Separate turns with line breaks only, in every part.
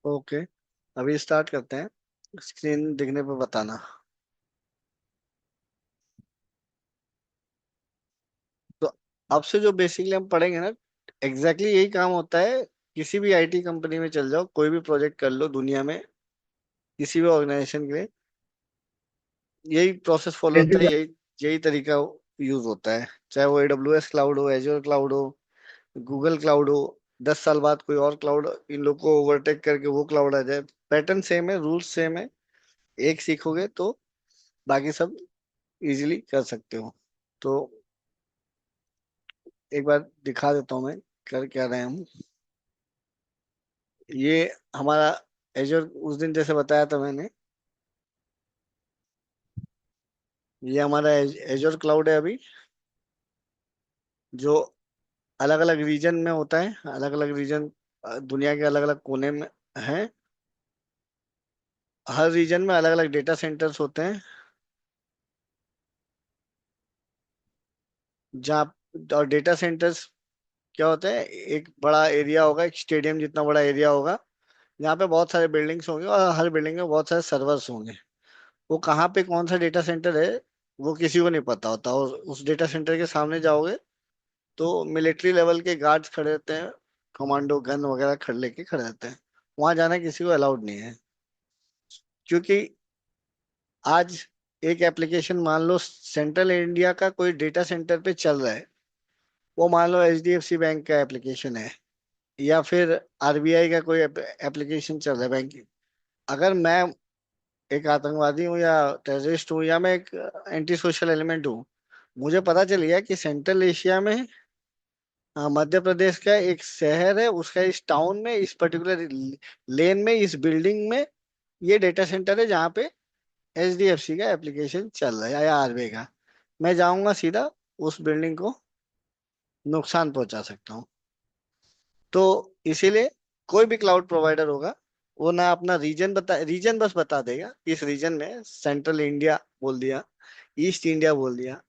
Okay, अभी start करते हैं। स्क्रीन दिखने पे बताना। तो अब से जो बेसिकली हम पढ़ेंगे ना, यही काम होता है। किसी भी आईटी कंपनी में चल जाओ, कोई भी प्रोजेक्ट कर लो दुनिया में, किसी भी ऑर्गेनाइजेशन के लिए यही प्रोसेस फॉलो होता है,
बेसिक।
यही यही तरीका यूज होता है। चाहे वो AWS क्लाउड हो, एजोर क्लाउड हो, गूगल क्लाउड हो। 10 साल बाद कोई और क्लाउड इन लोग को ओवरटेक करके वो क्लाउड आ जाए। पैटर्न सेम है, रूल्स सेम है। एक सीखोगे तो बाकी सब इजीली कर सकते हो। तो एक बार दिखा देता हूँ मैं कर क्या रहे हैं हम। ये हमारा एजर उस दिन जैसे बताया था मैंने, ये हमारा एजर क्लाउड है अभी, जो अलग अलग रीजन में होता है। अलग अलग रीजन दुनिया के अलग अलग कोने में है। हर रीजन में अलग अलग डेटा सेंटर्स होते हैं। जहाँ और डेटा सेंटर्स क्या होता है, एक बड़ा एरिया होगा, एक स्टेडियम जितना बड़ा एरिया होगा, जहाँ पे बहुत सारे बिल्डिंग्स होंगे और हर बिल्डिंग में बहुत सारे सर्वर्स होंगे। वो कहाँ पे कौन सा डेटा सेंटर है वो किसी को नहीं पता होता। और उस डेटा सेंटर के सामने जाओगे तो मिलिट्री लेवल के गार्ड्स खड़े रहते हैं, कमांडो गन वगैरह खड़े लेके खड़े रहते हैं। वहां जाना किसी को अलाउड नहीं है। क्योंकि आज एक एप्लीकेशन मान लो सेंट्रल इंडिया का कोई डेटा सेंटर पे चल रहा है, वो मान लो HDFC बैंक का एप्लीकेशन है, या फिर RBI का कोई एप्लीकेशन चल रहा है बैंक। अगर मैं एक आतंकवादी हूँ या टेररिस्ट हूँ या मैं एक एंटी सोशल एलिमेंट हूँ, मुझे पता चल गया कि सेंट्रल एशिया में मध्य प्रदेश का एक शहर है, उसका इस टाउन में, इस पर्टिकुलर लेन में, इस बिल्डिंग में ये डेटा सेंटर है जहाँ पे HDFC का एप्लीकेशन चल रहा है या RBI का। मैं जाऊंगा सीधा उस बिल्डिंग को नुकसान पहुंचा सकता हूँ। तो इसीलिए कोई भी क्लाउड प्रोवाइडर होगा, वो ना अपना रीजन बस बता देगा, इस रीजन में सेंट्रल इंडिया बोल दिया, ईस्ट इंडिया बोल दिया,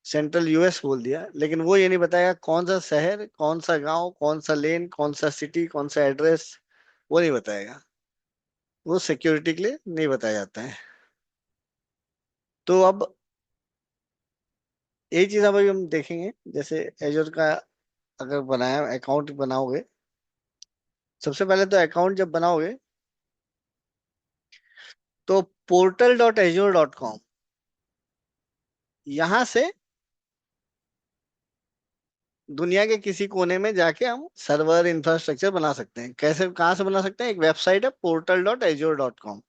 सेंट्रल US बोल दिया, लेकिन वो ये नहीं बताएगा कौन सा शहर, कौन सा गांव, कौन सा लेन, कौन सा सिटी, कौन सा एड्रेस। वो नहीं बताएगा। वो सिक्योरिटी के लिए नहीं बताया जाता है। तो अब एक चीज अभी हम देखेंगे, जैसे एजर का अगर बनाया अकाउंट बनाओगे, सबसे पहले तो अकाउंट जब बनाओगे तो portal.azure.com, यहाँ से दुनिया के किसी कोने में जाके हम सर्वर इंफ्रास्ट्रक्चर बना सकते हैं। कैसे, कहाँ से बना सकते हैं? एक वेबसाइट है portal.azure.com।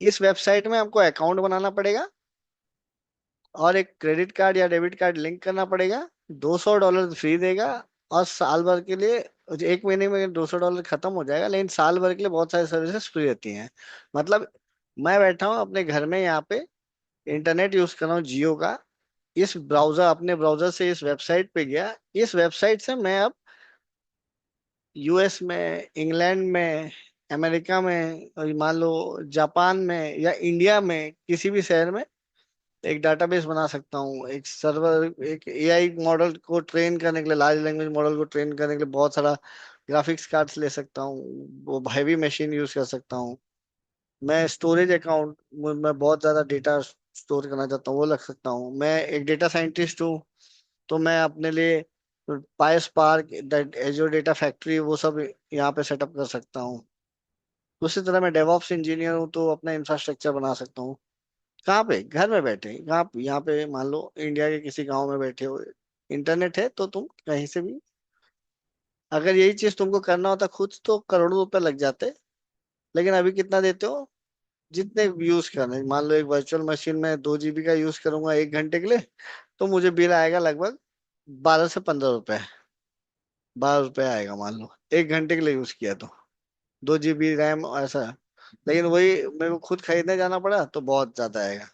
इस वेबसाइट में हमको अकाउंट बनाना पड़ेगा और एक क्रेडिट कार्ड या डेबिट कार्ड लिंक करना पड़ेगा। $200 फ्री देगा, और साल भर के लिए, 1 महीने में $200 खत्म हो जाएगा, लेकिन साल भर के लिए बहुत सारी सर्विसेज फ्री रहती हैं। मतलब मैं बैठा हूँ अपने घर में, यहाँ पे इंटरनेट यूज कर रहा हूँ जियो का। इस ब्राउजर, अपने ब्राउजर से इस वेबसाइट पे गया, इस वेबसाइट से मैं अब US में, इंग्लैंड में, अमेरिका में, और मान लो जापान में या इंडिया में किसी भी शहर में एक डाटाबेस बना सकता हूँ। एक सर्वर, एक AI मॉडल को ट्रेन करने के लिए, लार्ज लैंग्वेज मॉडल को ट्रेन करने के लिए बहुत सारा ग्राफिक्स कार्ड्स ले सकता हूँ। वो हैवी मशीन यूज कर सकता हूँ। मैं स्टोरेज अकाउंट, मैं बहुत ज्यादा डेटा स्टोर करना चाहता हूँ, वो रख सकता हूँ। मैं एक डेटा साइंटिस्ट हूँ, तो मैं अपने लिए पाई स्पार्क, एजोर डेटा फैक्ट्री, वो सब यहाँ पे सेटअप कर सकता हूँ। उसी तरह मैं डेवऑप्स इंजीनियर हूँ, तो अपना इंफ्रास्ट्रक्चर बना सकता हूँ। कहाँ पे? घर में बैठे। कहाँ? यहाँ पे मान लो इंडिया के किसी गांव में बैठे हो, इंटरनेट है, तो तुम कहीं से भी, अगर यही चीज तुमको करना होता खुद, तो करोड़ों रुपए लग जाते। लेकिन अभी कितना देते हो? जितने यूज करने, मान लो एक वर्चुअल मशीन में 2 GB का यूज करूंगा 1 घंटे के लिए, तो मुझे बिल आएगा लगभग 12 से 15 रुपए। 12 रुपए आएगा, मान लो 1 घंटे के लिए यूज किया तो। 2 GB रैम ऐसा। लेकिन वही मेरे को खुद खरीदने जाना पड़ा तो बहुत ज्यादा आएगा।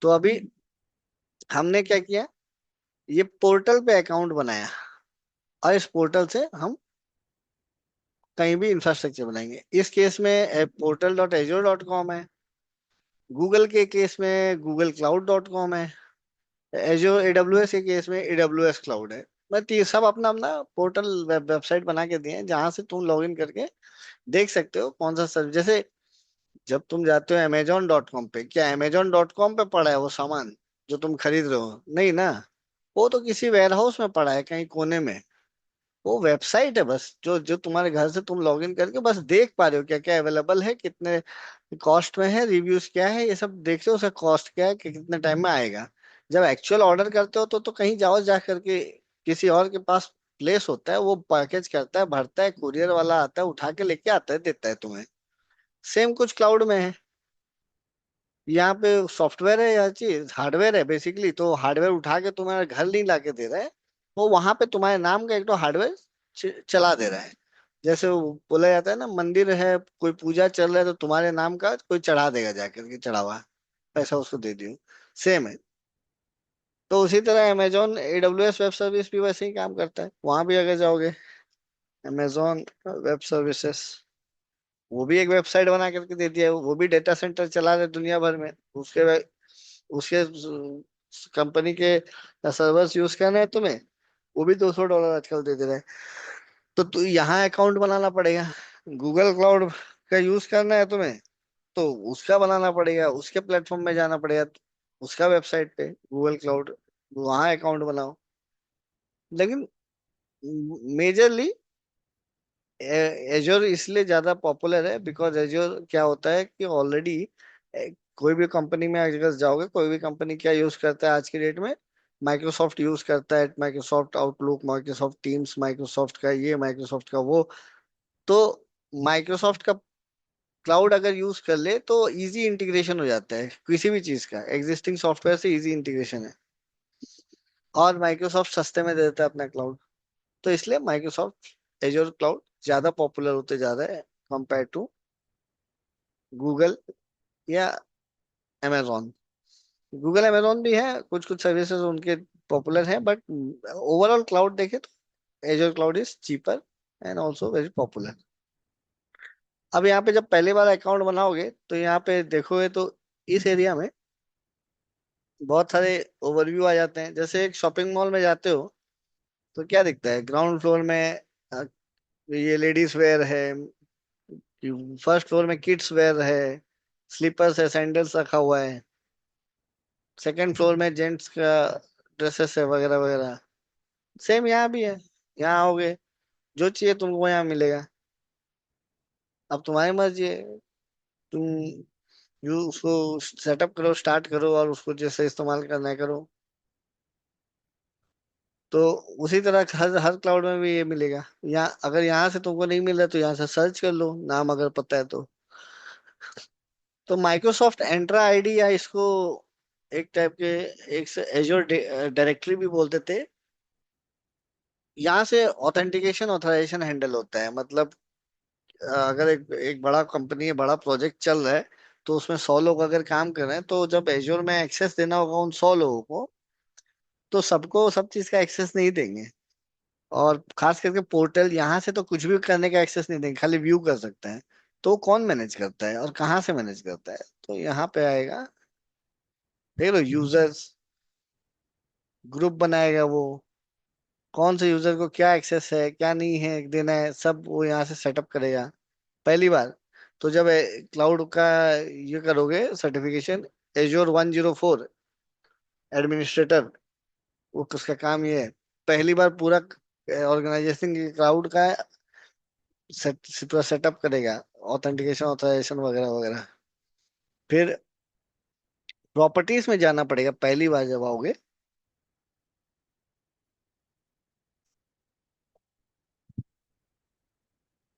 तो अभी हमने क्या किया, ये पोर्टल पे अकाउंट बनाया, और इस पोर्टल से हम कहीं भी इंफ्रास्ट्रक्चर बनाएंगे। इस केस में portal.azure.com है। गूगल के केस में गूगल cloud.com है। एजो AWS के केस में AWS क्लाउड है। सब अपना अपना पोर्टल वेबसाइट बना के दिए हैं, जहां से तुम लॉग इन करके देख सकते हो कौन सा सर्विस। जैसे जब तुम जाते हो amazon.com पे, क्या amazon.com पे पड़ा है वो सामान जो तुम खरीद रहे हो? नहीं ना। वो तो किसी वेयर हाउस में पड़ा है कहीं कोने में। वो वेबसाइट है बस, जो जो तुम्हारे घर से तुम लॉग इन करके बस देख पा रहे हो क्या क्या अवेलेबल है, कितने कॉस्ट में है, रिव्यूज क्या है, ये सब देख रहे हो, उसका कॉस्ट क्या है, कि कितने टाइम में आएगा। जब एक्चुअल ऑर्डर करते हो तो कहीं जाओ जा करके, किसी और के पास प्लेस होता है, वो पैकेज करता है, भरता है, कुरियर वाला आता है, उठा के लेके आता है, देता है तुम्हें। सेम कुछ क्लाउड में है। यहाँ पे सॉफ्टवेयर है या चीज हार्डवेयर है बेसिकली, तो हार्डवेयर उठा के तुम्हारे घर नहीं लाके दे रहा है। वो वहां पे तुम्हारे नाम का एक तो हार्डवेयर चला दे रहा है। जैसे वो बोला जाता है ना, मंदिर है, कोई पूजा चल रहा है, तो तुम्हारे नाम का कोई चढ़ा देगा जाकर के, चढ़ावा, पैसा उसको दे दियो। सेम है। तो उसी तरह अमेजोन AWS वेब सर्विस भी वैसे ही काम करता है। वहां भी अगर जाओगे, अमेजोन वेब सर्विसेज, वो भी एक वेबसाइट बना करके दे दिया है। वो भी डेटा सेंटर चला रहे दुनिया भर में। उसके कंपनी के सर्वर्स यूज करना है तुम्हें, वो भी $200 आजकल दे दे रहे हैं। तो तू यहाँ अकाउंट बनाना पड़ेगा। गूगल क्लाउड का यूज करना है तुम्हें, तो उसका बनाना पड़ेगा, उसके प्लेटफॉर्म में जाना पड़ेगा, उसका वेबसाइट पे गूगल क्लाउड, वहाँ अकाउंट बनाओ। लेकिन मेजरली एजोर इसलिए ज्यादा पॉपुलर है बिकॉज एजोर क्या होता है कि ऑलरेडी कोई भी कंपनी में अगर जाओगे, कोई भी कंपनी क्या यूज करता है आज की डेट में, माइक्रोसॉफ्ट यूज करता है, Microsoft outlook, Microsoft teams, Microsoft का ये, माइक्रोसॉफ्ट का वो। तो माइक्रोसॉफ्ट का क्लाउड अगर यूज कर ले तो इजी इंटीग्रेशन हो जाता है, किसी भी चीज का एग्जिस्टिंग सॉफ्टवेयर से इजी इंटीग्रेशन है। और माइक्रोसॉफ्ट सस्ते में दे देता है अपना क्लाउड। तो इसलिए माइक्रोसॉफ्ट एजोर क्लाउड ज्यादा पॉपुलर होते जा रहा है कंपेयर टू गूगल या amazon। गूगल amazon भी है, कुछ कुछ सर्विसेज उनके पॉपुलर हैं, बट ओवरऑल क्लाउड देखे तो Azure cloud is cheaper and also very popular. अब यहाँ पे जब पहली बार अकाउंट बनाओगे तो यहाँ पे देखोगे तो इस एरिया में बहुत सारे ओवरव्यू आ जाते हैं। जैसे एक शॉपिंग मॉल में जाते हो तो क्या दिखता है, ग्राउंड फ्लोर में ये लेडीज वेयर है, फर्स्ट फ्लोर में किड्स वेयर है, स्लीपर्स है, सैंडल्स रखा हुआ है, सेकंड फ्लोर में जेंट्स का ड्रेसेस है, वगैरह वगैरह। सेम यहाँ भी है। यहाँ आओगे, जो चाहिए तुमको यहाँ मिलेगा। अब तुम्हारी मर्जी है, तुम यू उसको सेटअप करो, स्टार्ट करो, और उसको जैसे इस्तेमाल करना है करो। तो उसी तरह हर हर क्लाउड में भी ये मिलेगा। यहाँ अगर यहाँ से तुमको नहीं मिल रहा तो यहाँ से सर्च कर लो, नाम अगर पता है तो। तो माइक्रोसॉफ्ट एंट्रा आईडी, या इसको एक टाइप के, एक से एजोर डायरेक्टरी भी बोलते थे। यहाँ से ऑथेंटिकेशन ऑथराइजेशन हैंडल होता है। मतलब अगर एक बड़ा कंपनी है, बड़ा प्रोजेक्ट चल रहा है, तो उसमें 100 लोग अगर काम कर रहे हैं, तो जब एजोर में एक्सेस देना होगा उन 100 लोगों को, तो सबको सब चीज का एक्सेस नहीं देंगे। और खास करके पोर्टल, यहाँ से तो कुछ भी करने का एक्सेस नहीं देंगे, खाली व्यू कर सकते हैं। तो कौन मैनेज करता है और कहाँ से मैनेज करता है? तो यहाँ पे आएगा, देख लो, यूजर्स ग्रुप बनाएगा वो, कौन से यूजर को क्या एक्सेस है, क्या नहीं है देना है, सब वो यहाँ से सेटअप करेगा पहली बार। तो जब क्लाउड का ये करोगे सर्टिफिकेशन, Azure 104 एडमिनिस्ट्रेटर, वो उसका काम ये है, पहली बार पूरा ऑर्गेनाइजेशन क्लाउड का पूरा सेटअप करेगा, ऑथेंटिकेशन ऑथराइजेशन वगैरह वगैरह। फिर प्रॉपर्टीज में जाना पड़ेगा पहली बार जब आओगे,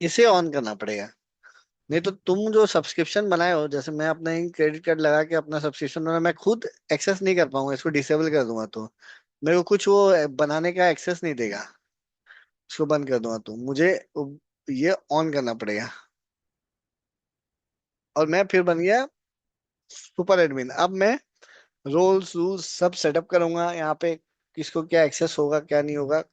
इसे ऑन करना पड़ेगा। नहीं तो तुम जो सब्सक्रिप्शन बनाए हो, जैसे मैं अपना ही क्रेडिट कार्ड लगा के अपना सब्सक्रिप्शन बना, मैं खुद एक्सेस नहीं कर पाऊंगा, इसको डिसेबल कर दूंगा तो मेरे को कुछ वो बनाने का एक्सेस नहीं देगा। इसको बंद कर दूंगा तो मुझे ये ऑन करना पड़ेगा। और मैं फिर बन गया सुपर एडमिन। अब मैं रोल्स रूल्स सब सेटअप करूंगा यहाँ पे, किसको क्या एक्सेस होगा, क्या नहीं होगा।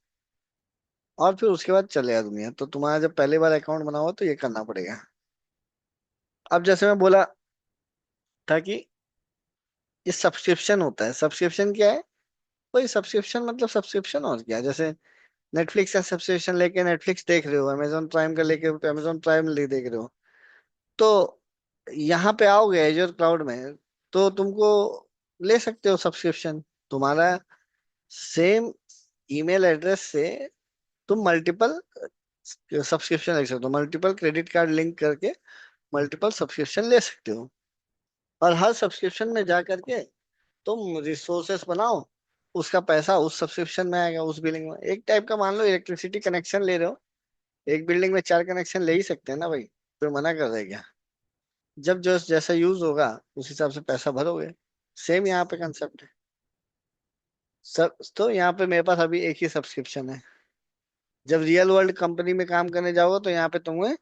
और फिर उसके बाद चलेगा दुनिया। तो तुम्हारा जब पहली बार अकाउंट बनाओ तो ये करना पड़ेगा। अब जैसे मैं बोला था कि ये सब्सक्रिप्शन होता है। सब्सक्रिप्शन क्या है? कोई सब्सक्रिप्शन मतलब सब्सक्रिप्शन और क्या, जैसे नेटफ्लिक्स का सब्सक्रिप्शन लेके नेटफ्लिक्स देख रहे हो, अमेजोन प्राइम का लेके अमेजोन प्राइम ले देख रहे हो, तो यहाँ पे आओगे एजर क्लाउड में, तो तुमको ले सकते हो सब्सक्रिप्शन। तुम्हारा सेम ईमेल एड्रेस से तुम मल्टीपल सब्सक्रिप्शन ले सकते हो, मल्टीपल क्रेडिट कार्ड लिंक करके मल्टीपल सब्सक्रिप्शन ले सकते हो। और हर सब्सक्रिप्शन में जा करके तुम रिसोर्सेस बनाओ, उसका पैसा उस सब्सक्रिप्शन में आएगा, उस बिलिंग में। एक टाइप का मान लो इलेक्ट्रिसिटी कनेक्शन ले रहे हो, एक बिल्डिंग में 4 कनेक्शन ले ही सकते हैं ना भाई, कोई मना कर रहा है क्या? जब जो जैसा यूज होगा उस हिसाब से पैसा भरोगे। सेम यहाँ पे कंसेप्ट है। सब तो यहाँ पे मेरे पास अभी एक ही सब्सक्रिप्शन है। जब रियल वर्ल्ड कंपनी में काम करने जाओगे तो यहाँ पे तुम्हें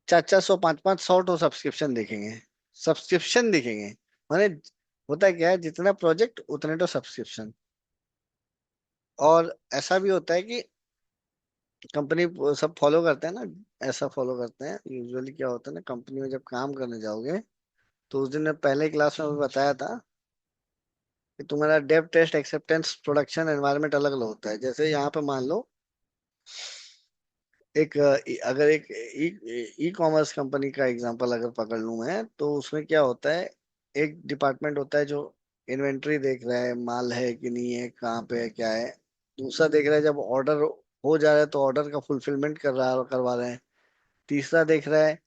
400 500 तो सब्सक्रिप्शन दिखेंगे, सब्सक्रिप्शन दिखेंगे। माने होता क्या है, जितना प्रोजेक्ट उतने तो सब्सक्रिप्शन। और ऐसा भी होता है कि कंपनी सब फॉलो करते हैं ना, ऐसा फॉलो करते हैं यूजुअली। क्या होता है ना, कंपनी में जब काम करने जाओगे तो उस दिन मैं पहले क्लास में भी बताया था कि तुम्हारा dev test acceptance production environment अलग अलग होता है। जैसे यहाँ पे मान लो एक अगर एक ई कॉमर्स कंपनी का एग्जांपल अगर पकड़ लूं मैं, तो उसमें क्या होता है, एक डिपार्टमेंट होता है जो इन्वेंट्री देख रहा है, माल है कि नहीं है, कहाँ पे है, क्या है। दूसरा देख रहा है जब ऑर्डर हो जा रहा है तो ऑर्डर का फुलफिलमेंट करवा रहे हैं। तीसरा देख रहा है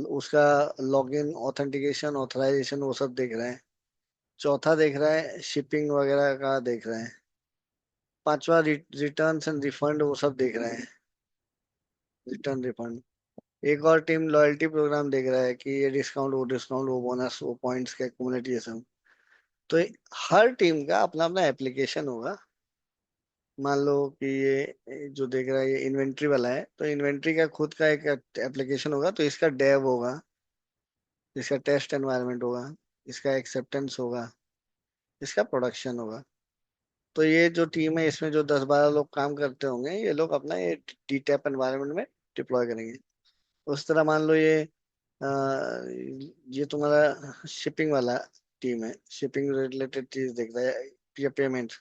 उसका लॉगिन ऑथेंटिकेशन ऑथराइजेशन वो सब देख रहे हैं। चौथा देख रहा है शिपिंग वगैरह का देख रहे हैं। पांचवा रिटर्न्स एंड रिफंड वो सब देख रहे हैं, रिटर्न रिफंड। एक और टीम लॉयल्टी प्रोग्राम देख रहा है कि ये डिस्काउंट वो बोनस वो पॉइंट्स का एक्युमुलेशन। तो हर टीम का अपना अपना एप्लीकेशन होगा। मान लो कि ये जो देख रहा है ये इन्वेंट्री वाला है, तो इन्वेंट्री का खुद का एक एप्लीकेशन होगा, तो इसका डेव होगा, इसका टेस्ट एनवायरनमेंट होगा, इसका एक्सेप्टेंस होगा, इसका प्रोडक्शन होगा। तो ये जो टीम है इसमें जो 10 12 लोग काम करते होंगे, ये लोग अपना ये टी टैप एनवायरनमेंट में डिप्लॉय करेंगे। उस तरह मान लो अ, ये तुम्हारा शिपिंग वाला टीम है, शिपिंग रिलेटेड चीज देख रहा है या पेमेंट,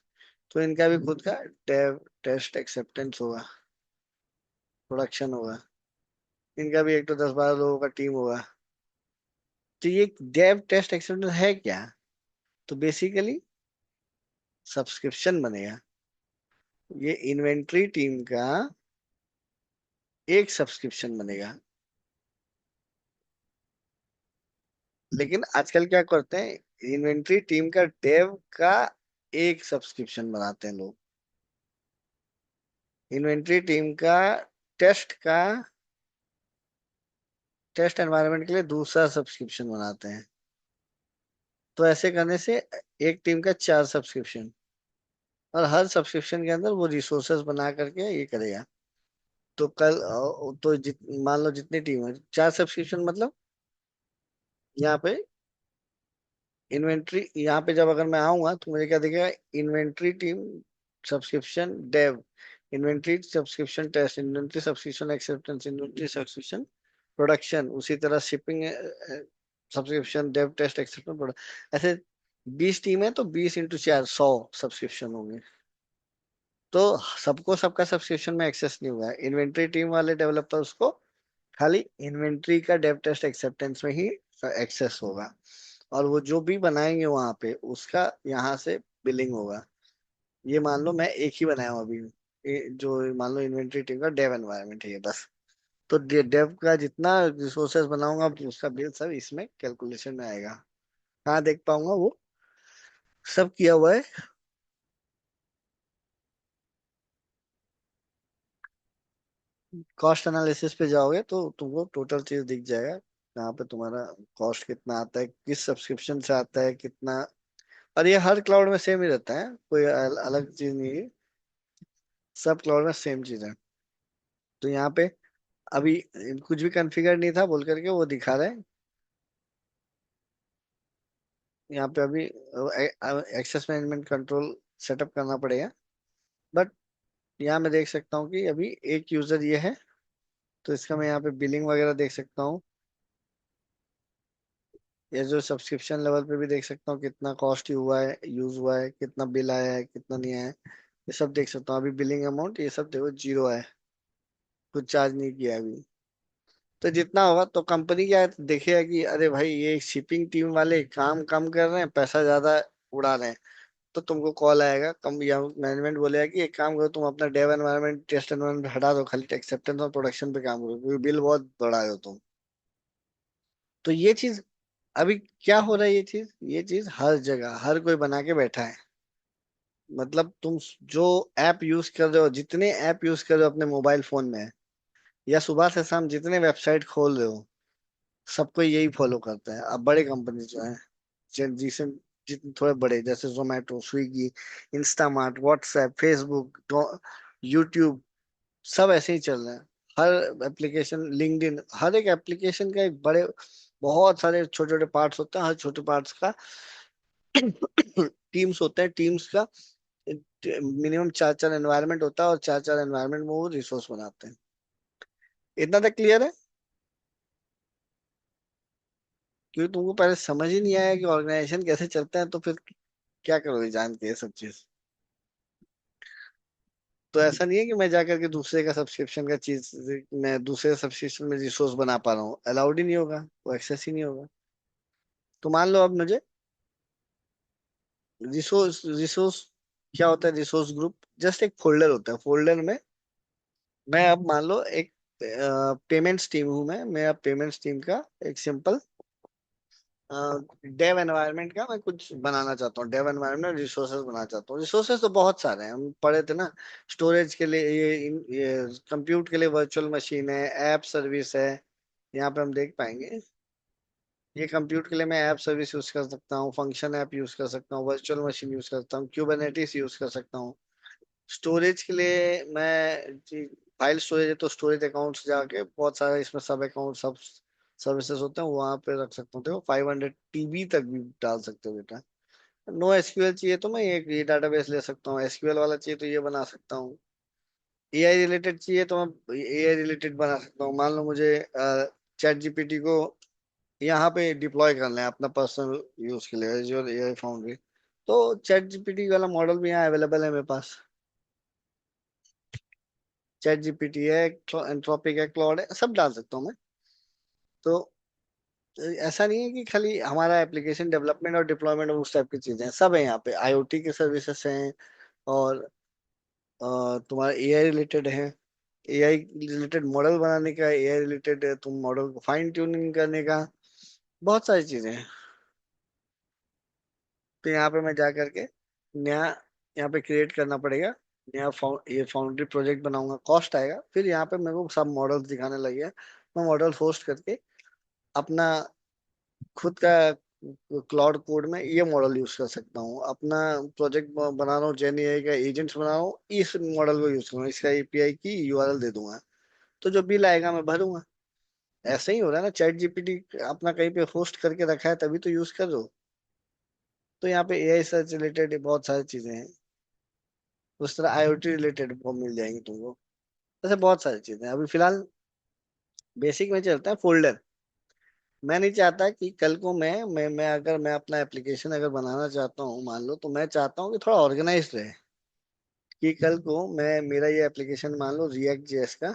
तो इनका भी खुद का डेव टेस्ट एक्सेप्टेंस होगा, प्रोडक्शन होगा। इनका भी एक तो 10 12 लोगों का टीम होगा। तो ये डेव टेस्ट एक्सेप्टेंस है क्या? तो बेसिकली सब्सक्रिप्शन बनेगा, ये इन्वेंट्री टीम का एक सब्सक्रिप्शन बनेगा। लेकिन आजकल क्या करते हैं, इन्वेंट्री टीम का डेव का एक सब्सक्रिप्शन बनाते हैं लोग, इन्वेंट्री टीम का टेस्ट का टेस्ट एनवायरनमेंट के लिए दूसरा सब्सक्रिप्शन बनाते हैं। तो ऐसे करने से एक टीम का 4 सब्सक्रिप्शन, और हर सब्सक्रिप्शन के अंदर वो रिसोर्सेस बना करके ये करेगा। तो तो मान लो जितनी टीम है 4 सब्सक्रिप्शन मतलब यहाँ पे इन्वेंट्री, यहाँ पे जब अगर मैं आऊंगा तो मुझे क्या दिखेगा, inventory team subscription dev, inventory subscription test, inventory subscription acceptance, inventory subscription production, उसी तरह shipping subscription dev test acceptance product. ऐसे 20 टीम है तो 20 × 4 100 सब्सक्रिप्शन होंगे। तो सबको सबका सब्सक्रिप्शन में एक्सेस नहीं हुआ है, इन्वेंट्री टीम वाले डेवलपर्स को खाली इन्वेंट्री का डेव टेस्ट एक्सेप्टेंस में ही एक्सेस होगा। और वो जो भी बनाएंगे वहां पे उसका यहाँ से बिलिंग होगा। ये मान लो मैं एक ही बनाया हूँ अभी, जो मान लो इन्वेंट्री टीम का डेव एनवायरनमेंट है ये बस। तो डेव का जितना रिसोर्सेज बनाऊंगा उसका बिल सब इसमें कैलकुलेशन में आएगा। कहाँ देख पाऊंगा वो, सब किया हुआ है। कॉस्ट एनालिसिस पे जाओगे तो तुमको टोटल चीज दिख जाएगा, कहाँ पे तुम्हारा कॉस्ट कितना आता है, किस सब्सक्रिप्शन से आता है कितना। और ये हर क्लाउड में सेम ही रहता है, कोई अलग चीज नहीं है, सब क्लाउड में सेम चीज है। तो यहाँ पे अभी कुछ भी कॉन्फ़िगर नहीं था बोल करके वो दिखा रहे हैं। यहाँ पे अभी एक्सेस मैनेजमेंट कंट्रोल सेटअप करना पड़ेगा। बट यहाँ मैं देख सकता हूँ कि अभी एक यूजर ये है, तो इसका मैं यहाँ पे बिलिंग वगैरह देख सकता हूँ। ये जो सब्सक्रिप्शन लेवल पे भी देख सकता हूँ कितना कॉस्ट हुआ है, यूज हुआ है, कितना बिल आया है, कितना नहीं आया है, ये सब देख सकता हूँ। अभी बिलिंग अमाउंट ये सब देखो जीरो है, कुछ चार्ज नहीं किया अभी। तो जितना होगा तो कंपनी क्या देखेगा कि अरे भाई ये शिपिंग टीम वाले काम कम कर रहे हैं, पैसा ज्यादा उड़ा रहे हैं, तो तुमको कॉल आएगा कम, या मैनेजमेंट बोलेगा कि एक काम करो, तुम अपना डेव एनवायरनमेंट टेस्ट एनवायरनमेंट हटा दो, खाली एक्सेप्टेंस और प्रोडक्शन पे काम करो, क्योंकि बिल बहुत बढ़ा हो तुम। तो ये चीज अभी क्या हो रहा है, ये चीज हर जगह हर कोई बना के बैठा है। मतलब तुम जो ऐप यूज कर रहे हो, जितने ऐप यूज कर रहे हो अपने मोबाइल फोन में, या सुबह से शाम जितने वेबसाइट खोल रहे हो, सबको यही फॉलो करता है। अब बड़े कंपनी जो है, जिसे जितने थोड़े बड़े जैसे Zomato, Swiggy, Instamart, WhatsApp, Facebook, YouTube, सब ऐसे ही चल रहे हैं। हर एप्लीकेशन, लिंक्डइन, हर एक एप्लीकेशन का एक बड़े बहुत सारे छोटे छोटे पार्ट्स होते हैं, हर छोटे पार्ट्स का टीम्स होते हैं। टीम्स का मिनिमम चार चार एनवायरनमेंट होता है, और चार चार एनवायरनमेंट में वो रिसोर्स बनाते हैं। इतना तक क्लियर है? क्योंकि तुमको पहले समझ ही नहीं आया कि ऑर्गेनाइजेशन कैसे चलता है, तो फिर क्या करोगे जान के ये सब चीज। तो ऐसा नहीं है कि मैं जाकर के दूसरे का सब्सक्रिप्शन का चीज, मैं दूसरे सब्सक्रिप्शन में रिसोर्स बना पा रहा हूँ, अलाउड ही नहीं होगा, वो एक्सेस ही नहीं होगा। तो मान लो अब मुझे रिसोर्स रिसोर्स क्या होता है, रिसोर्स ग्रुप जस्ट एक फोल्डर होता है। फोल्डर में मैं अब मान लो एक पेमेंट्स टीम हूँ, मैं अब पेमेंट्स टीम का एक सिंपल डेव एनवायरनमेंट का मैं कुछ बनाना चाहता हूँ। डेव एनवायरनमेंट रिसोर्सेज बनाना चाहता हूँ। रिसोर्सेज तो बहुत सारे हैं, हम पढ़े थे ना। स्टोरेज के लिए ये कंप्यूट के लिए वर्चुअल मशीन है, ऐप सर्विस है, यहाँ पे हम देख पाएंगे। ये कंप्यूट के लिए मैं ऐप सर्विस यूज कर सकता हूँ, फंक्शन ऐप यूज कर सकता हूँ, वर्चुअल मशीन यूज कर सकता हूँ, क्यूबरनेटिस यूज कर सकता हूँ। स्टोरेज के लिए मैं फाइल स्टोरेज है तो स्टोरेज अकाउंट्स जाके बहुत सारे इसमें सब अकाउंट सब सर्विसेज होते हैं, वहां पे रख सकता हूँ। देखो 500 TB तक भी डाल सकते हो बेटा। नो एसक्यूएल चाहिए तो मैं एक ये डाटाबेस ले सकता हूँ, एसक्यूएल वाला चाहिए तो ये बना सकता हूँ, एआई रिलेटेड चाहिए तो मैं एआई रिलेटेड बना सकता हूँ। मान लो मुझे चैट जीपीटी को यहाँ पे डिप्लॉय करना है अपना पर्सनल यूज के लिए, जो एआई फाउंड्री, तो चैट जीपीटी वाला मॉडल भी यहाँ अवेलेबल है मेरे पास। चैट जीपीटी है, एंथ्रोपिक है, क्लॉड है, सब डाल सकता हूँ मैं। तो ऐसा नहीं है कि खाली हमारा एप्लीकेशन डेवलपमेंट और डिप्लॉयमेंट उस टाइप की चीजें हैं, सब है यहाँ पे। आईओटी के सर्विसेज हैं, और तुम्हारा एआई रिलेटेड है, एआई रिलेटेड मॉडल बनाने का, एआई रिलेटेड तुम मॉडल को फाइन ट्यूनिंग करने का, बहुत सारी चीजें हैं। तो यहाँ पे मैं जा करके नया यहाँ पे क्रिएट करना पड़ेगा, नया ये फाउंड्री प्रोजेक्ट बनाऊंगा, कॉस्ट आएगा, फिर यहाँ पे मेरे को सब मॉडल्स दिखाने लगे। मैं मॉडल होस्ट करके अपना खुद का क्लाउड कोड में ये मॉडल यूज कर सकता हूँ। अपना प्रोजेक्ट बना रहा हूँ, जेन एआई का एजेंट्स बना रहा हूँ, इस मॉडल को यूज करूँगा, इसका एपीआई की यूआरएल दे दूंगा, तो जो बिल आएगा मैं भरूंगा। ऐसे ही हो रहा है ना, चैट जीपीटी अपना कहीं पे होस्ट करके रखा है तभी तो यूज कर रहे हो। तो यहाँ पे एआई सर्च रिलेटेड बहुत सारी चीजें हैं, उस तरह आईओटी रिलेटेड वो मिल जाएंगी तुमको। ऐसे बहुत सारी चीजें हैं। अभी फिलहाल बेसिक में चलता है फोल्डर। मैं नहीं चाहता कि कल को मैं अपना एप्लीकेशन अगर बनाना चाहता हूँ मान लो, तो मैं चाहता हूँ कि थोड़ा ऑर्गेनाइज रहे। कि कल को मैं मेरा ये एप्लीकेशन मान लो रिएक्ट जेएस का,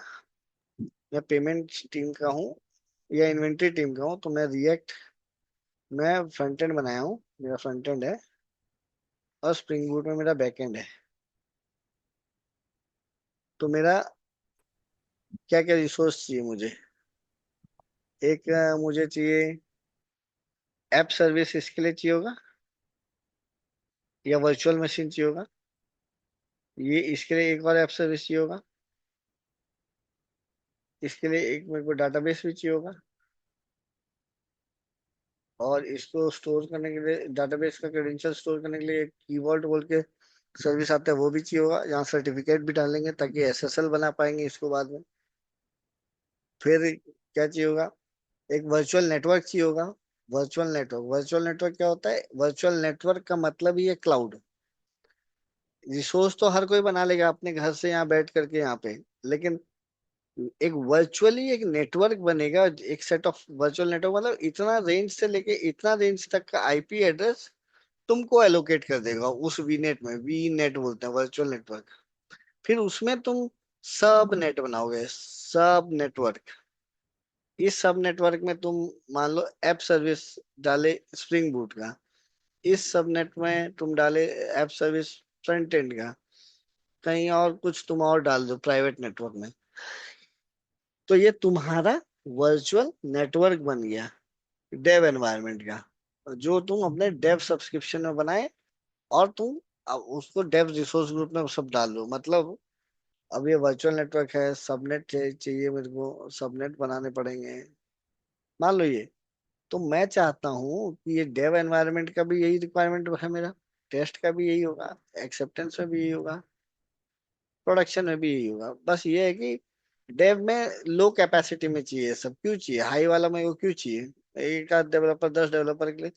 मैं पेमेंट टीम का हूँ या इन्वेंट्री टीम का हूँ, तो मैं फ्रंट एंड बनाया हूँ, मेरा फ्रंट एंड है, और स्प्रिंग बूट में मेरा बैक एंड है। तो मेरा क्या क्या रिसोर्स चाहिए मुझे, एक मुझे चाहिए ऐप सर्विस, इसके लिए चाहिए होगा, या वर्चुअल मशीन चाहिए होगा, ये इसके लिए एक और ऐप सर्विस चाहिए होगा, इसके लिए एक मेरे को डाटाबेस भी चाहिए होगा, और इसको स्टोर करने के लिए डाटाबेस का क्रेडेंशियल स्टोर करने के लिए एक कीवर्ड बोल के सर्विस आता है, वो भी चाहिए होगा, यहाँ सर्टिफिकेट भी डालेंगे ताकि एसएसएल बना पाएंगे इसको बाद में। फिर क्या चाहिए होगा, एक वर्चुअल नेटवर्क चाहिए होगा। वर्चुअल नेटवर्क क्या होता है, वर्चुअल नेटवर्क का मतलब ही है क्लाउड। रिसोर्स तो हर कोई बना लेगा अपने घर से यहाँ बैठ करके यहाँ पे, लेकिन एक वर्चुअली एक नेटवर्क बनेगा, एक सेट ऑफ वर्चुअल नेटवर्क, मतलब इतना रेंज से लेके इतना रेंज तक का आईपी एड्रेस तुमको एलोकेट कर देगा उस वीनेट में। वी नेट बोलते हैं वर्चुअल नेटवर्क। फिर उसमें तुम सब नेट बनाओगे, सब नेटवर्क। इस सब नेटवर्क में तुम मान लो ऐप सर्विस डाले स्प्रिंग बूट का, इस सब नेट में तुम डाले ऐप सर्विस फ्रंट एंड का, कहीं और कुछ तुम और डाल दो प्राइवेट नेटवर्क में, तो ये तुम्हारा वर्चुअल नेटवर्क बन गया डेव एनवायरनमेंट का, जो तुम अपने डेव सब्सक्रिप्शन में बनाए। और तुम अब उसको डेव रिसोर्स ग्रुप में सब डाल दो। मतलब अब ये वर्चुअल नेटवर्क है, सबनेट चाहिए मेरे को, सबनेट बनाने पड़ेंगे मान लो ये। तो मैं चाहता हूँ कि ये डेव एनवायरनमेंट का भी यही रिक्वायरमेंट है मेरा, टेस्ट का भी यही होगा, एक्सेप्टेंस में भी यही होगा, प्रोडक्शन में भी यही होगा। बस ये है कि डेव में लो कैपेसिटी में चाहिए सब, क्यों चाहिए हाई वाला में वो क्यों चाहिए एक आध डेवलपर 10 डेवलपर के लिए।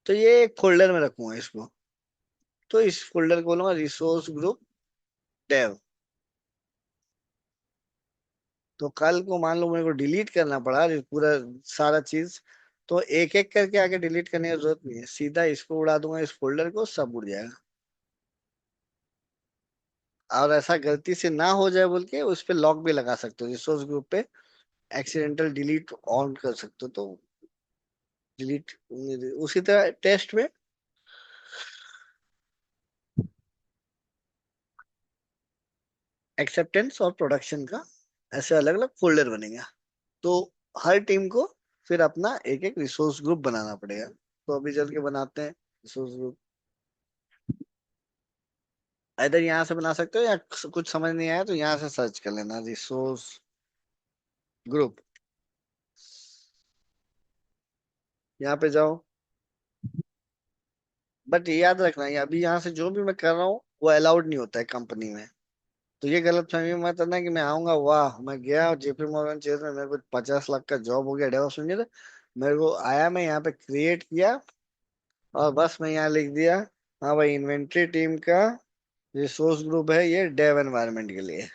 तो ये एक फोल्डर में रखूंगा इसको। तो इस फोल्डर को बोलूंगा रिसोर्स ग्रुप डेव। तो कल को मान लो मेरे को डिलीट करना पड़ा ये पूरा सारा चीज, तो एक एक करके आगे डिलीट करने की जरूरत नहीं है, सीधा इसको उड़ा दूंगा इस फोल्डर को, सब उड़ जाएगा। और ऐसा गलती से ना हो जाए बोल के उस पे लॉक भी लगा सकते हो, रिसोर्स ग्रुप पे एक्सीडेंटल डिलीट ऑन कर सकते हो, तो डिलीट। उसी तरह टेस्ट में एक्सेप्टेंस और प्रोडक्शन का ऐसे अलग अलग फोल्डर बनेगा। तो हर टीम को फिर अपना एक एक रिसोर्स ग्रुप बनाना पड़ेगा। तो अभी चल के बनाते हैं रिसोर्स ग्रुप। इधर यहाँ से बना सकते हो, या कुछ समझ नहीं आया तो यहाँ से सर्च कर लेना रिसोर्स ग्रुप। यहाँ पे जाओ। बट ये याद रखना, ये अभी यहाँ से जो भी मैं कर रहा हूँ वो अलाउड नहीं होता है कंपनी में। तो ये गलत फहमी मत करना कि मैं आऊंगा, वाह मैं गया जेपी मॉर्गन चेस में, मेरे को 50 लाख का जॉब हो गया डेवॉप्स इंजीनियर, मेरे को आया, मैं यहाँ पे क्रिएट किया और बस मैं यहाँ लिख दिया, हाँ भाई इन्वेंट्री टीम का रिसोर्स ग्रुप है ये डेव एनवायरनमेंट के लिए।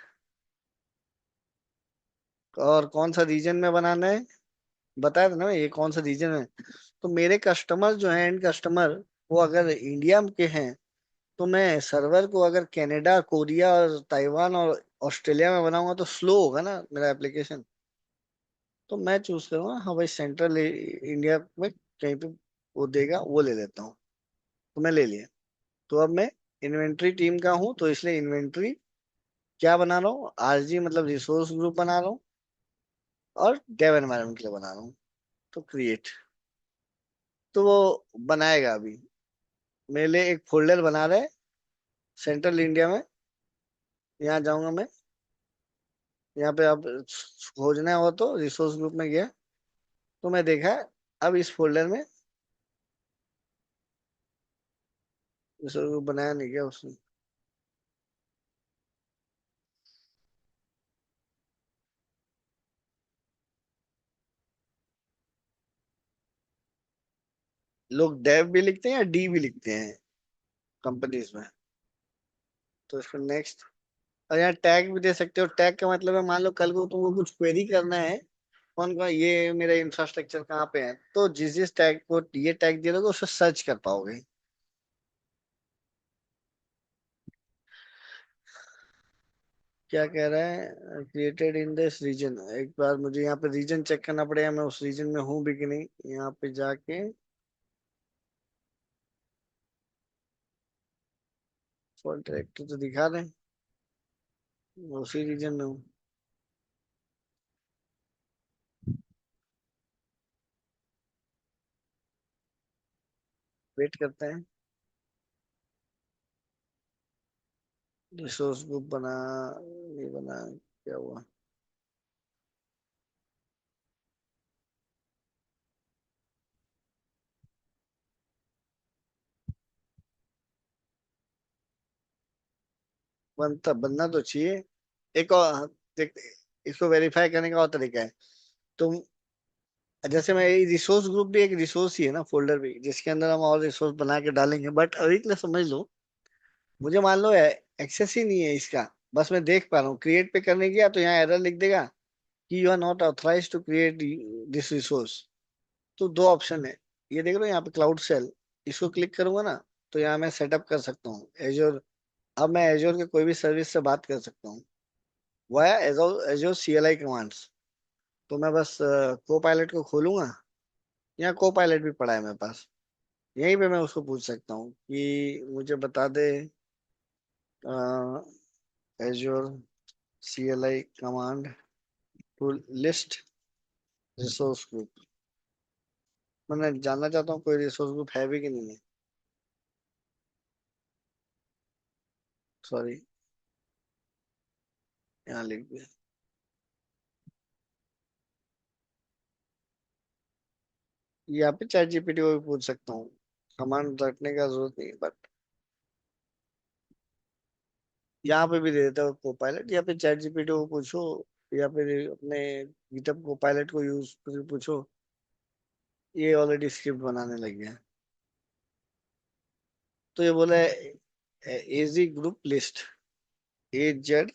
और कौन सा रीजन में बनाना है बताया था ना ये कौन सा रीजन है। तो मेरे कस्टमर जो है एंड कस्टमर, वो अगर इंडिया के हैं, तो मैं सर्वर को अगर कनाडा कोरिया और ताइवान और ऑस्ट्रेलिया में बनाऊंगा तो स्लो होगा ना मेरा एप्लीकेशन। तो मैं चूज करूंगा हाँ भाई सेंट्रल इंडिया में कहीं पे वो देगा, वो ले लेता हूँ। तो मैं ले लिया। तो अब मैं इन्वेंट्री टीम का हूँ, तो इसलिए इन्वेंट्री क्या बना रहा हूँ, आरजी मतलब रिसोर्स ग्रुप बना रहा हूँ, और डेव एनवायरनमेंट के लिए बना रहा हूँ। तो क्रिएट, तो वो बनाएगा अभी मेरे लिए एक फोल्डर बना रहा है सेंट्रल इंडिया में। यहाँ जाऊंगा मैं, यहाँ पे अब खोजना हो तो रिसोर्स ग्रुप में गया, तो मैं देखा अब इस फोल्डर में रिसोर्स ग्रुप बनाया नहीं गया उसने। लोग डेव भी लिखते हैं या डी भी लिखते हैं कंपनीज में। तो इसको नेक्स्ट, और यहाँ टैग भी दे सकते हो। टैग का मतलब है मान लो कल को तुमको कुछ क्वेरी करना है, कौन का ये मेरा इंफ्रास्ट्रक्चर कहाँ पे है, तो जिस जिस टैग को ये टैग दे दोगे उससे सर्च कर पाओगे। क्या कह रहा है क्रिएटेड इन दिस रीजन, एक बार मुझे यहाँ पे रीजन चेक करना पड़ेगा मैं उस रीजन में हूँ भी कि नहीं। यहाँ पे जाके कॉन्ट्रैक्ट तो दिखा रहे हैं उसी रीजन में हूँ। वेट करते हैं। रिसोर्स ग्रुप बना, ये बना, क्या हुआ। बनता बनना तो चाहिए। एक और देख, इसको वेरीफाई करने का और तरीका है। तुम जैसे मैं रिसोर्स ग्रुप भी एक रिसोर्स ही है ना, फोल्डर भी जिसके अंदर हम और रिसोर्स बना के डालेंगे, बट अभी के लिए समझ लो मुझे मान लो एक्सेस ही नहीं है इसका, बस मैं देख पा रहा हूँ क्रिएट पे करने गया तो यहाँ एरर लिख देगा, कि you are not authorize to create this resource. तो दो ऑप्शन है, ये देख रहे हो यहाँ पे क्लाउड सेल, इसको क्लिक करूंगा ना, तो यहाँ मैं सेटअप कर सकता हूँ एजोर। अब मैं एजोर के कोई भी सर्विस से बात कर सकता हूँ वाया एजोर एजोर CLI कमांड्स। तो मैं बस को पायलट को खोलूंगा, यहाँ को पायलट भी पड़ा है मेरे पास, यहीं पे मैं उसको पूछ सकता हूँ कि मुझे बता दे Azure CLI command to list resource group. मैं जानना चाहता हूँ कोई रिसोर्स ग्रुप है भी कि नहीं है। सॉरी, यहाँ लिख दिया। यहाँ पे चैट GPT को भी पूछ सकता हूँ, कमांड रटने का जरूरत नहीं है, बट यहाँ पे भी दे देता हूँ को पायलट, या फिर चैट GPT को पूछो, या फिर अपने गिटहब को पायलट को यूज पूछो, ये ऑलरेडी स्क्रिप्ट बनाने लग गया है। तो ये बोला है AG group list, AZ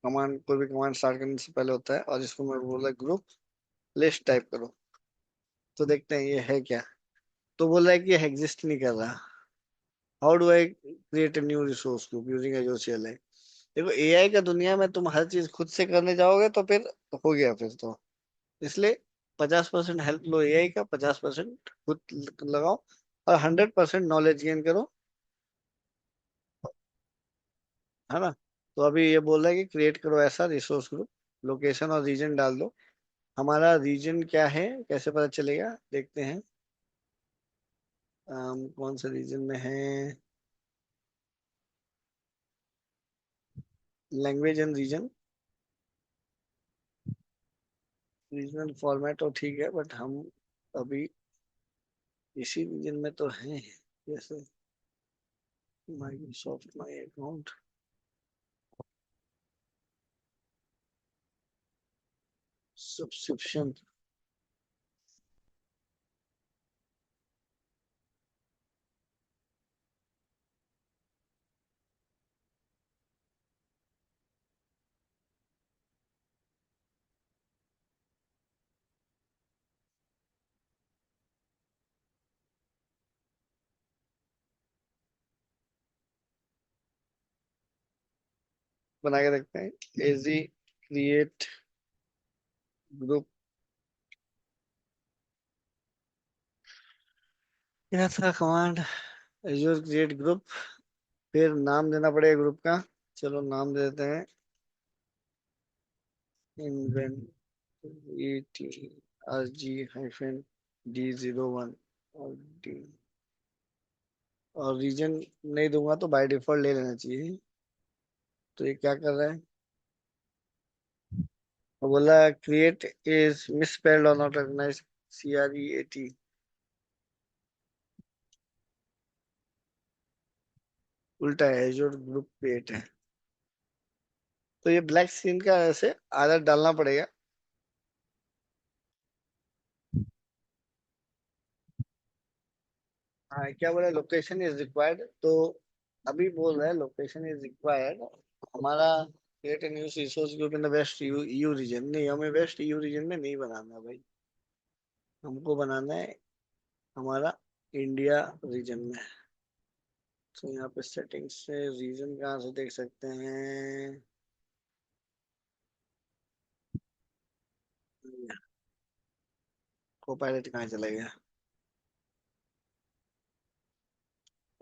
command, कोई भी कमांड स्टार्ट करने से पहले होता है, और इसको मैं बोला ग्रुप लिस्ट टाइप करो। तो देखते हैं ये है क्या। तो बोल रहा है कि ये एग्जिस्ट नहीं कर रहा। How do I create a new resource group using एजोर CLI। देखो AI का दुनिया में तुम हर चीज खुद से करने जाओगे तो फिर हो गया फिर तो, इसलिए 50% हेल्प लो AI का, 50% खुद लगाओ, और 100% नॉलेज गेन करो, है ना। तो अभी ये बोल रहा है कि क्रिएट करो ऐसा रिसोर्स ग्रुप, लोकेशन और रीजन डाल दो। हमारा रीजन क्या है, कैसे पता चलेगा, देखते हैं। कौन से रीजन में है, language and region, regional format तो ठीक है, बट हम अभी इसी रीजन में तो हैं, जैसे माइक्रोसॉफ्ट माई अकाउंट, सब्सक्रिप्शन। बना के रखते हैं एजी क्रिएट ग्रुप। क्या था कमांड, एजोर क्रिएट ग्रुप, फिर नाम देना पड़ेगा ग्रुप का। चलो नाम दे देते हैं इन्वेंट, ETRG-D01 और डी, और रीजन नहीं दूंगा तो बाय डिफॉल्ट ले लेना चाहिए। तो ये क्या कर रहा है, वो बोला क्रिएट इज मिसस्पेल्ड और नॉट रिकॉग्नाइज्ड, CREAT, उल्टा है, एजोर ग्रुप क्रिएट है। तो ये ब्लैक स्क्रीन का ऐसे आदत डालना पड़ेगा। हाँ, क्या बोला, लोकेशन इज रिक्वायर्ड, तो अभी बोल रहा है लोकेशन इज रिक्वायर्ड हमारा, create a new resource group in the west EU region. नहीं, हमें वेस्ट EU रीजन में नहीं बनाना भाई, हमको बनाना है हमारा इंडिया रीजन में। तो यहाँ पे सेटिंग्स से रीजन कहाँ से देख सकते हैं, को पायलट कहाँ चला गया,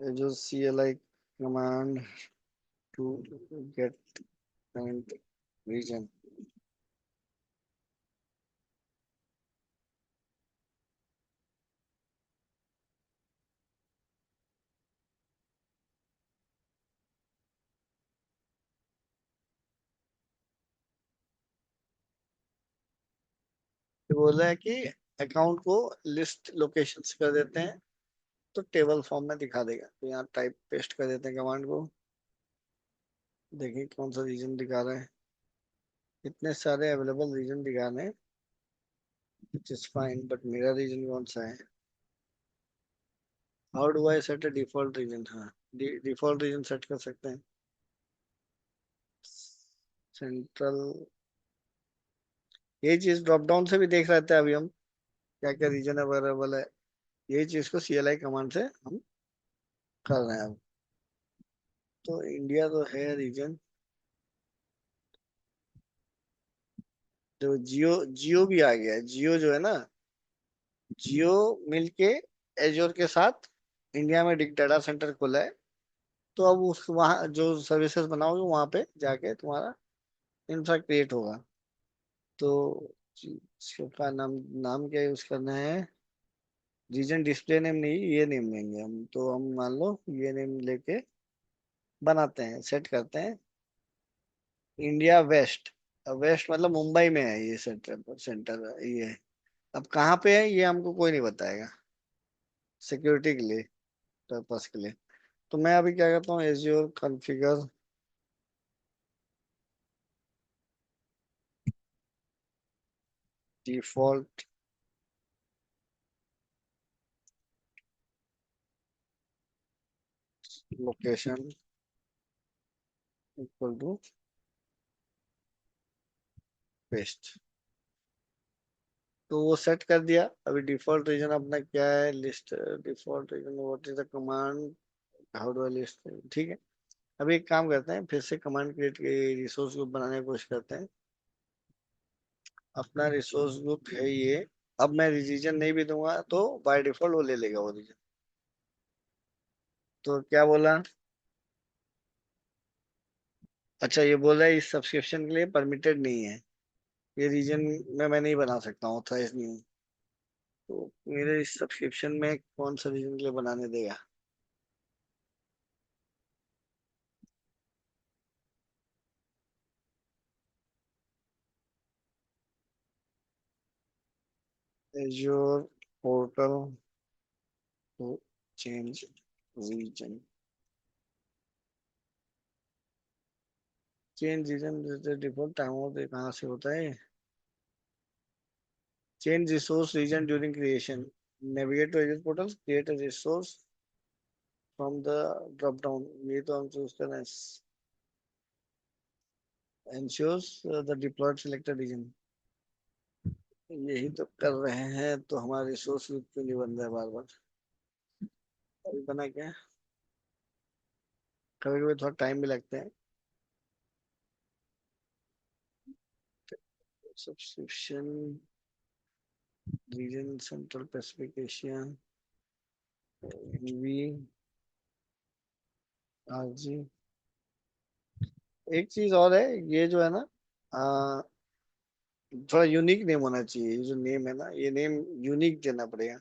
ये जो CLI command to get current region. बोला है कि अकाउंट को लिस्ट लोकेशन कर देते हैं, तो टेबल फॉर्म में दिखा देगा। तो यहाँ टाइप पेस्ट कर देते हैं कमांड को, देखिए कौन सा रीजन दिखा रहा है, इतने सारे अवेलेबल रीजन दिखा रहे हैं, विच इज फाइन, बट मेरा रीजन कौन सा है। How do I set a default region, हाँ डिफॉल्ट रीजन सेट कर सकते हैं, सेंट्रल ये चीज ड्रॉप डाउन से भी देख रहे थे अभी हम, क्या क्या रीजन अवेलेबल है। यही चीज को CLI कमांड से हम कर रहे हैं अब। तो इंडिया तो है रीजन। जो जियो, जियो भी आ गया है। जियो जो है ना, जियो मिलके एजोर के साथ इंडिया में डाटा सेंटर खोला है। तो अब उस वहाँ जो सर्विसेज बनाओगे वहां पे जाके तुम्हारा इंफ्रा क्रिएट होगा। तो इसका नाम, नाम क्या यूज करना है? रीजन डिस्प्ले नेम नहीं, ये नेम लेंगे हम। तो हम मान लो ये नेम लेके बनाते हैं, सेट करते हैं। India waste. वेस्ट मतलब मुंबई में है ये सेंटर, सेंटर ये। अब कहाँ पे है ये हमको कोई नहीं बताएगा, सिक्योरिटी के लिए, पर्पस के लिए। तो मैं अभी क्या करता हूँ, Azure configure default location equal to paste. तो वो सेट कर दिया। अभी डिफॉल्ट रीजन अपना क्या है, list default region, what is the command, how do I list. ठीक है। अभी एक काम करते हैं, फिर से कमांड क्रिएट के रिसोर्स ग्रुप बनाने की कोशिश करते हैं। अपना रिसोर्स ग्रुप है ये। अब मैं रीजन नहीं भी दूंगा तो बाय डिफॉल्ट वो ले लेगा वो रीजन। तो क्या बोला? अच्छा, ये बोल रहा है इस सब्सक्रिप्शन के लिए परमिटेड नहीं है, ये रीजन में मैं नहीं बना सकता हूँ, ऑथराइज नहीं हूँ। तो मेरे इस सब्सक्रिप्शन में कौन सा रीजन के लिए बनाने देगा? Azure portal to change region. Change region default time off कहाँ से होता है? Change resource region during creation, navigate to Azure portal, create a resource from the drop down. ये तो हम चूज कर रहे हैं। ensures the deployed selected region। यही तो कर रहे हैं, तो हमारा रिसोर्स क्यों नहीं बन रहा है बार बार? अभी बना क्या? कभी कभी थोड़ा टाइम भी लगता है। Subscription region central specification V RG. एक चीज और है, ये जो है ना, आ, थोड़ा यूनिक नेम होना चाहिए। ये जो नेम है ना, ये नेम यूनिक देना पड़ेगा।